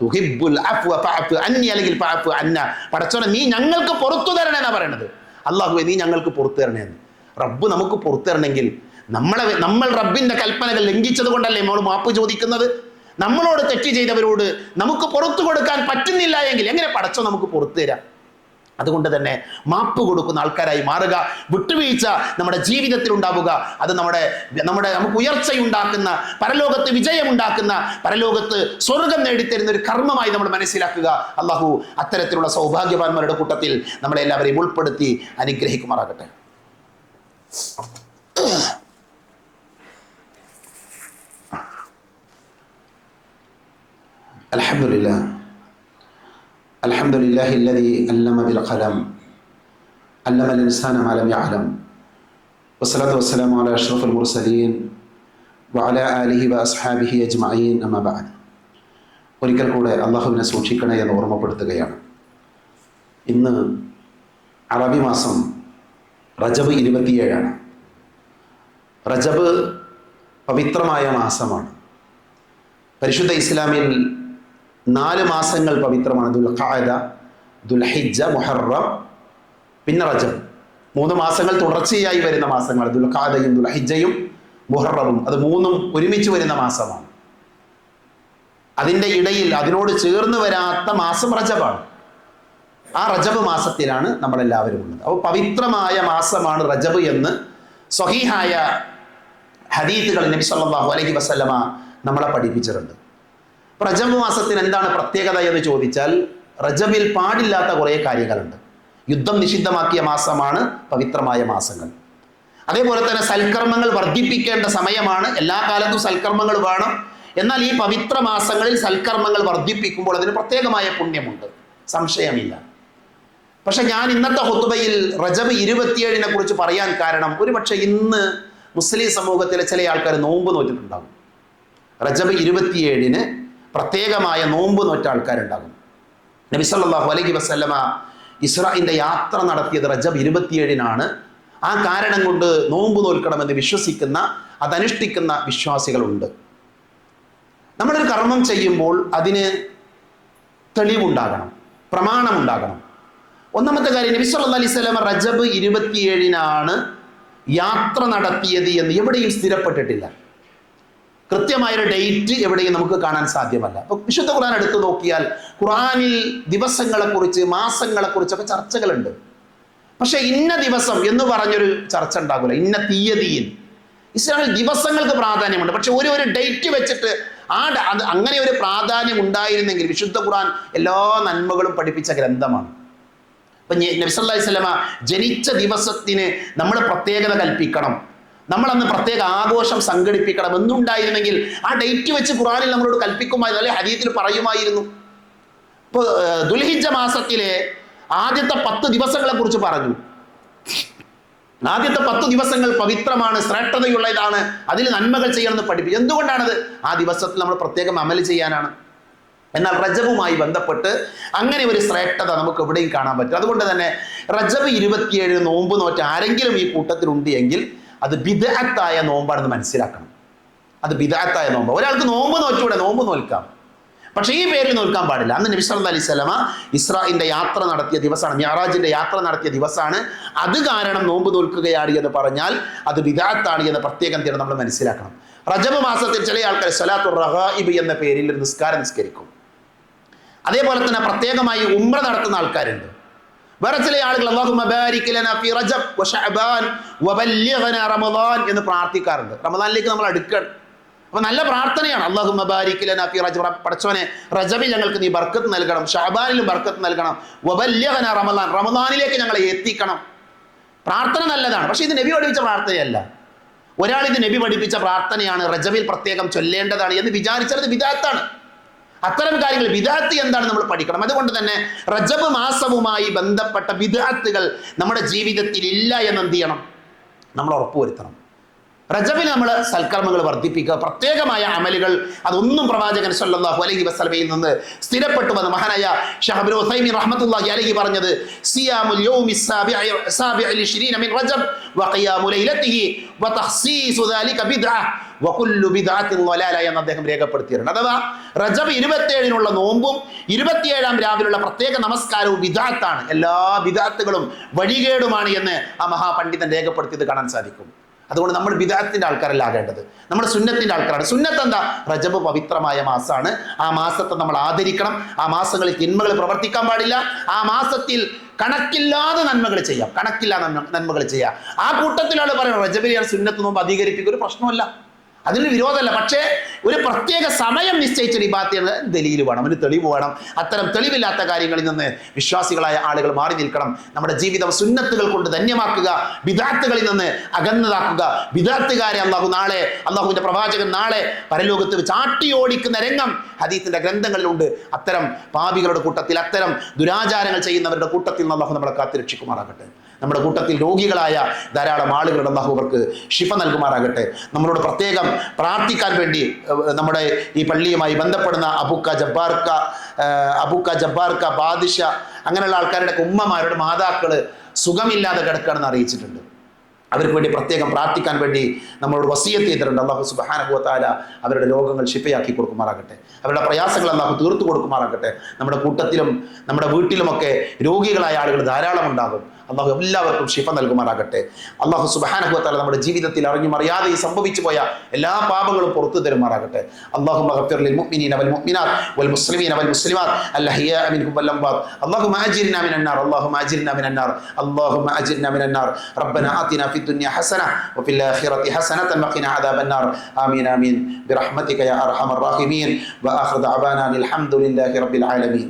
തുഹിബ്ബുൽ അഫ്വ ഫഅഫു അന്നി, അല്ലെങ്കിൽ ഫഅഫു അന്ന. പടച്ചോനെ, നീ ഞങ്ങൾക്ക് പുറത്തു തരണേന്നാ പറയണത്. അള്ളാഹുവെ, നീ ഞങ്ങൾക്ക് പുറത്തു തരണേന്ന്. റബ്ബ് നമുക്ക് പുറത്തു തരണമെങ്കിൽ നമ്മൾ റബ്ബിന്റെ കൽപ്പനകൾ ലംഘിച്ചത് കൊണ്ടല്ലേ നമ്മൾ മാപ്പ് ചോദിക്കുന്നത്? നമ്മളോട് തെറ്റ് ചെയ്തവരോട് നമുക്ക് പുറത്തു കൊടുക്കാൻ പറ്റുന്നില്ല എങ്കിൽ എങ്ങനെ പടച്ചോ നമുക്ക് പുറത്തു തരാം? അതുകൊണ്ട് തന്നെ മാപ്പ് കൊടുക്കുന്ന ആൾക്കാരായി മാറുക, വിട്ടുവീഴ്ച നമ്മുടെ ജീവിതത്തിൽ ഉണ്ടാവുക. അത് നമുക്ക് ഉയർച്ചയുണ്ടാക്കുന്ന, പരലോകത്ത് വിജയമുണ്ടാക്കുന്ന, പരലോകത്ത് സ്വർഗം നേടിത്തരുന്ന ഒരു കർമ്മമായി നമ്മൾ മനസ്സിലാക്കുക. അള്ളാഹു അത്തരത്തിലുള്ള സൗഭാഗ്യവാന്മാരുടെ കൂട്ടത്തിൽ നമ്മളെല്ലാവരെയും ഉൾപ്പെടുത്തി അനുഗ്രഹിക്കുമാറാകട്ടെ. അൽഹംദുലില്ലാഹ് അൽഹംദുലില്ലാഹി അല്ലദീ അല്ലമ ബിൽ ഖലം അല്ലമ അൽ ഇൻസാന മാ ലം യഅലം വസ്സലാത്തു വസ്സലാമു അലാ അഷ്റഫിൽ മുർസലീൻ വഅലാ ആലിഹി വഅസ്ഹാബിഹി അജ്മഈൻ. അമ്മാ ബഅദ്. ഒരിക്കൽ കൂടെ അള്ളാഹുവിനെ സൂക്ഷിക്കണേ എന്ന് ഓർമ്മപ്പെടുത്തുകയാണ്. ഇന്ന് അറബി മാസം റജബ് 27. റജബ് പവിത്രമായ മാസമാണ്. പരിശുദ്ധ ഇസ്ലാമിൽ 4 മാസങ്ങൾ പവിത്രമാണ്. ദുൽഖഅദ, ദുൽഹിജ്ജ, മുഹറം, പിന്നെ റജബ്. 3 മാസങ്ങൾ തുടർച്ചയായി വരുന്ന മാസങ്ങൾ. ദുൽഖഅദയും ദുൽഹിജ്ജയും മുഹറവും, അത് 3ഉം ഒരുമിച്ച് വരുന്ന മാസമാണ്. അതിൻ്റെ ഇടയിൽ അതിനോട് ചേർന്ന് വരാത്ത മാസം റജബാണ്. ആ റജബ് മാസത്തിലാണ് നമ്മളെല്ലാവരും ഉള്ളത്. അപ്പോൾ പവിത്രമായ മാസമാണ് റജബ് എന്ന് സ്വഹീഹായ ഹദീത്തുകൾ നബി സല്ലല്ലാഹു അലൈഹി വസല്ലമ നമ്മളെ പഠിപ്പിച്ചിട്ടുണ്ട്. റജബ് മാസത്തിന് എന്താണ് പ്രത്യേകത എന്ന് ചോദിച്ചാൽ, റജബിൽ പാടില്ലാത്ത കുറേ കാര്യങ്ങളുണ്ട്. യുദ്ധം നിഷിദ്ധമാക്കിയ മാസമാണ് പവിത്രമായ മാസങ്ങൾ. അതേപോലെ തന്നെ സൽക്കർമ്മങ്ങൾ വർദ്ധിപ്പിക്കേണ്ട സമയമാണ്. എല്ലാ കാലത്തും സൽക്കർമ്മങ്ങൾ വേണം. എന്നാൽ ഈ പവിത്ര മാസങ്ങളിൽ സൽക്കർമ്മങ്ങൾ വർദ്ധിപ്പിക്കുമ്പോൾ അതിന് പ്രത്യേകമായ പുണ്യമുണ്ട്, സംശയമില്ല. പക്ഷെ ഞാൻ ഇന്നത്തെ ഖുത്ബയിൽ റജബ് 27 കുറിച്ച് പറയാൻ കാരണം, ഒരുപക്ഷെ ഇന്ന് മുസ്ലിം സമൂഹത്തിലെ ചില ആൾക്കാർ നോമ്പ് നോറ്റിട്ടുണ്ടാകും. റജബ് 27 പ്രത്യേകമായ നോമ്പ് നോറ്റ ആൾക്കാരുണ്ടാകും. നബി സല്ലല്ലാഹു അലൈഹി വസല്ലമ ഇസ്രാഇന്റെ യാത്ര നടത്തിയത് റജബ് 27 ആ കാരണം കൊണ്ട് നോമ്പ് നോൽക്കണമെന്ന് വിശ്വസിക്കുന്ന, അതനുഷ്ഠിക്കുന്ന വിശ്വാസികളുണ്ട്. നമ്മളൊരു കർമ്മം ചെയ്യുമ്പോൾ അതിന് തെളിവുണ്ടാകണം, പ്രമാണമുണ്ടാകണം. ഒന്നാമത്തെ കാര്യം, നബി സല്ലല്ലാഹു അലൈഹി വസല്ലമ റജബ് 27 യാത്ര നടത്തിയത് എന്ന് എവിടെയും സ്ഥിരപ്പെട്ടിട്ടില്ല. കൃത്യമായൊരു ഡേറ്റ് എവിടെയും നമുക്ക് കാണാൻ സാധ്യമല്ല. അപ്പോൾ വിശുദ്ധ ഖുർആൻ എടുത്തു നോക്കിയാൽ ഖുർആനിൽ ദിവസങ്ങളെക്കുറിച്ച്, മാസങ്ങളെക്കുറിച്ചൊക്കെ ചർച്ചകളുണ്ട്. പക്ഷെ ഇന്ന ദിവസം എന്ന് പറഞ്ഞൊരു ചർച്ച ഉണ്ടാകില്ല. ഇന്ന തീയതിയിൽ ഇസ്ലാമിൽ ദിവസങ്ങൾക്ക് പ്രാധാന്യമുണ്ട്. പക്ഷെ ഒരു ഡേറ്റ് വെച്ചിട്ട് അങ്ങനെ ഒരു പ്രാധാന്യം ഉണ്ടായിരുന്നെങ്കിൽ, വിശുദ്ധ ഖുർആൻ എല്ലാ നന്മകളും പഠിപ്പിച്ച ഗ്രന്ഥമാണ്. ഇപ്പം നബി സല്ലല്ലാഹു അലൈഹി വസല്ലമ ജനിച്ച ദിവസത്തിന് നമ്മൾ പ്രത്യേകത കൽപ്പിക്കണം, നമ്മളന്ന് പ്രത്യേക ആഘോഷം സംഘടിപ്പിക്കണം എന്നുണ്ടായിരുന്നെങ്കിൽ ആ ഡേറ്റ് വെച്ച് ഖുർആനിൽ നമ്മളോട് കൽപ്പിക്കുമായിരുന്നു, അല്ലെങ്കിൽ ഹദീസിൽ പറയുമായിരുന്നു. ഇപ്പോൾ ദുൽഹിജ്ജ മാസത്തിലെ ആദ്യത്തെ 10 ദിവസങ്ങളെ കുറിച്ച് പറഞ്ഞു. ആദ്യത്തെ 10 ദിവസങ്ങൾ പവിത്രമാണ്, ശ്രേഷ്ഠതയുള്ളതാണ്, അതിൽ നന്മകൾ ചെയ്യണമെന്ന് പഠിപ്പിച്ചു. എന്തുകൊണ്ടാണത്? ആ ദിവസത്തിൽ നമ്മൾ പ്രത്യേകം അമൽ ചെയ്യാനാണ്. എന്നാൽ റജബുമായി ബന്ധപ്പെട്ട് അങ്ങനെ ഒരു ശ്രേഷ്ഠത നമുക്ക് എവിടെയും കാണാൻ പറ്റും. അതുകൊണ്ട് തന്നെ റജബ് 27 നോമ്പ് നോറ്റ ആരെങ്കിലും ഈ കൂട്ടത്തിലുണ്ട് എങ്കിൽ അത് ബിദ്അത്തായ നോമ്പാണെന്ന് മനസ്സിലാക്കണം. അത് ബിദ്അത്തായ നോമ്പ്. ഒരാൾക്ക് നോമ്പ് നോറ്റൂടെ, നോമ്പ് നോൽക്കാം, പക്ഷേ ഈ പേരിൽ നോൽക്കാൻ പാടില്ല. അന്ന് നബി സല്ലല്ലാഹു അലൈഹി വസല്ലമ ഇസ്രാഇന്റെ യാത്ര നടത്തിയ ദിവസമാണ്, മിഅ്റാജിന്റെ യാത്ര നടത്തിയ ദിവസമാണ്. അത് കാരണം നോമ്പ് നോൽക്കുകയാണ് എന്ന് പറഞ്ഞാൽ അത് ബിദ്അത്താണ് എന്ന് പ്രത്യേകം നമ്മൾ മനസ്സിലാക്കണം. റജബ് മാസത്തിൽ ചില ആൾക്കാർ സ്വലാത്തുർ റഗായിബ് എന്ന പേരിൽ ഒരു നിസ്കാരം നിസ്കരിക്കും. അതേപോലെ തന്നെ പ്രത്യേകമായി ഉംറ നടത്തുന്ന ആൾക്കാരുണ്ട്. വേറെ ചില ആളുകൾ അല്ലാഹുമ്മ ബാരിക് ലനാ ഫീ റജബ് വശഅബാൻ വബല്ലിഗ്നാ റമളാൻ എന്ന് പ്രാർത്ഥിക്കാറുണ്ട്. റമളാനിലേക്ക് നമ്മൾ അടുക്കണം. അപ്പൊ നല്ല പ്രാർത്ഥനയാണ്. അല്ലാഹുമ്മ ബാരിക് ലനാ ഫീ റജബ്, പടച്ചോനെ റജബിൽ ഞങ്ങൾക്ക് നീ ബർക്കത്ത് നൽകണം, ശഅബാനിലും ബർക്കത്ത് നൽകണം, വബല്ലിഗ്നാ റമളാൻ, റമളാനിലേക്ക് ഞങ്ങളെ എത്തിക്കണം. പ്രാർത്ഥന നല്ലതാണ്, പക്ഷെ ഇത് നബി പഠിപ്പിച്ച പ്രാർത്ഥനയല്ല. ഒരാൾ ഇത് നബി പഠിപ്പിച്ച പ്രാർത്ഥനയാണ്, റജബിൽ പ്രത്യേകം ചൊല്ലേണ്ടതാണ് എന്ന് വിചാരിച്ചാൽ അത് ബിദഅത്താണ്. അത്തരം കാര്യങ്ങൾ ബിദഅത്ത് എന്താണ് നമ്മൾ പഠിക്കണം. അതുകൊണ്ട് തന്നെ റജബ് മാസവുമായി ബന്ധപ്പെട്ട ബിദഅത്തുകൾ നമ്മുടെ ജീവിതത്തിൽ ഇല്ല എന്ന് എന്ത് ചെയ്യണം, നമ്മൾ ഉറപ്പുവരുത്തണം. റജബിൽ നമ്മൾ സൽക്കർമ്മങ്ങൾ വർദ്ധിപ്പിക്കുക, പ്രത്യേകമായ അമലുകൾ, അതൊന്നും പ്രവാചകൻ സല്ലല്ലാഹു അലൈഹി വസല്ലമയിൽ നിന്ന് സ്ഥിരപ്പെട്ടു വന്ന മഹാനായ ശൈഖ് ഇബ്നു ഉസൈമീൻ റഹ്മത്തുള്ളാഹി അലൈഹി പറഞ്ഞത് സിയാമുൽ യൗമി സാബിഇ ലിശ്രീന മിൻ റജബ് വഖിയാമു ലൈലതിഹി വതഖ്സീസു ദാലിക ബിദ്അ വകുല്ലു ബിദ്അത്തിൻ ളലാല എന്ന് അദ്ദേഹം രേഖപ്പെടുത്തിയിട്ടുണ്ട്. അഥവാ റജബ് 27-നുള്ള നോമ്പും 27-ാം രാവിലുള്ള പ്രത്യേക നമസ്കാരവും ബിദ്അത്താണ്, എല്ലാ ബിദ്അത്തുകളും വഴികേടുമാണ് എന്ന് ആ മഹാപണ്ഡിതൻ രേഖപ്പെടുത്തിയത് കാണാൻ സാധിക്കും. അതുകൊണ്ട് നമ്മൾ ബിദഅത്തിന്റെ ആൾക്കാരല്ല ആകേണ്ടത്, നമ്മൾ സുന്നത്തിന്റെ ആൾക്കാരാണ്. സുന്നത്ത് എന്താ? റജബ് പവിത്രമായ മാസമാണ്, ആ മാസത്തെ നമ്മൾ ആദരിക്കണം. ആ മാസങ്ങളിൽ തിന്മകൾ പ്രവർത്തിക്കാൻ പാടില്ല. ആ മാസത്തിൽ കണക്കില്ലാതെ നന്മകൾ ചെയ്യാം, കണക്കില്ലാതെ നന്മകൾ ചെയ്യാം. ആ കൂട്ടത്തിലാണ് പറയുന്നത് റജബിൽ ഞാൻ സുന്നത്ത് നോമ്പ് അധികരിപ്പിക്കുക, ഒരു പ്രശ്നമല്ല, അതിന് വിരോധമല്ല. പക്ഷേ ഒരു പ്രത്യേക സമയം നിശ്ചയിച്ച ഇബാദത്തിന് ദലീൽ വേണം, ഒരു തെളിവ് വേണം. അത്തരം തെളിവില്ലാത്ത കാര്യങ്ങളിൽ നിന്ന് വിശ്വാസികളായ ആളുകൾ മാറി നിൽക്കണം. നമ്മുടെ ജീവിതം സുന്നത്തുകൾ കൊണ്ട് ധന്യമാക്കുക, ബിദഅത്തുകളിൽ നിന്ന് അകന്നതാക്കുക. ബിദഅത്തുകാരെ അള്ളാഹുവിന്റെ പ്രവാചകൻ നാളെ പരലോകത്ത് വെച്ച് ആട്ടിയോടിക്കുന്ന രംഗം ഹദീസിന്റെ ഗ്രന്ഥങ്ങളിലുണ്ട്. അത്തരം പാപികളുടെ കൂട്ടത്തിൽ, അത്തരം ദുരാചാരങ്ങൾ ചെയ്യുന്നവരുടെ കൂട്ടത്തിൽ നിന്ന് അള്ളാഹു നമ്മളെ കാത്തിരക്ഷിക്കുമാറാകട്ടെ. നമ്മുടെ കൂട്ടത്തിൽ രോഗികളായ ധാരാളം ആളുകളുടെ അള്ളാഹു അവർക്ക് ശിഫ നൽകുമാറാകട്ടെ. നമ്മളോട് പ്രത്യേകം പ്രാർത്ഥിക്കാൻ വേണ്ടി നമ്മുടെ ഈ പള്ളിയുമായി ബന്ധപ്പെടുന്ന അബുക്ക ജബ്ബാർക്ക ബാദിഷ അങ്ങനെയുള്ള ആൾക്കാരുടെ ഉമ്മമാരുടെ മാതാക്കള് സുഖമില്ലാതെ കിടക്കുകയാണെന്ന് അറിയിച്ചിട്ടുണ്ട്. അവർക്ക് വേണ്ടി പ്രത്യേകം പ്രാർത്ഥിക്കാൻ വേണ്ടി നമ്മളോട് വസിയത്ത് ചെയ്തിട്ടുണ്ട്. അല്ലാഹു സുബ്ഹാനഹു വ തആല അവരുടെ രോഗങ്ങൾ ശിഫയാക്കി കൊടുക്കുമാറാകട്ടെ, അവരുടെ പ്രയാസങ്ങൾ അല്ലാഹു തീർത്തു കൊടുക്കുമാറാകട്ടെ. നമ്മുടെ കൂട്ടത്തിലും നമ്മുടെ വീട്ടിലുമൊക്കെ രോഗികളായ ആളുകൾ ധാരാളം ഉണ്ടാകും. അള്ളാഹു എല്ലാവർക്കും ശിഫ നൽകുമാറാകട്ടെ. അള്ളാഹു സുബ്ഹാനഹു വ തആല നമ്മുടെ ജീവിതത്തിൽ അറിഞ്ഞും അറിയാതെ സംഭവിച്ചു പോയ എല്ലാ പാപങ്ങളും പുറത്തു തരുമാറാകട്ടെ. അല്ലാഹുമ്മ ഗഫിർ ലിൽ മുഅ്മിനീന വൽ മുഅ്മിനാത്ത് വൽ മുസ്ലിമീന വൽ മുസ്ലിമാത്ത് അൽ അഹ്യാ മിൻഹും വൽ അംവാത്ത് അല്ലാഹുമ്മ അജിർനാ മിനൻ നാർ അല്ലാഹുമ്മ അജിർനാ മിനൻ നാർ അല്ലാഹുമ്മ അജിർനാ മിനൻ നാർ റബ്ബനാ ആതിനാ ഫിദ് ദുനിയ ഹസന വഫിൽ ആഖിറതി ഹസനതൻ വഖിനാ അദാബൻ നാർ ആമീൻ ആമീൻ ബിറഹ്മതിക യാ അർഹമർ റഹീമീൻ വആഖിറു ദഅവാനാ അൽഹംദുലില്ലാഹി റബ്ബിൽ ആലമീൻ.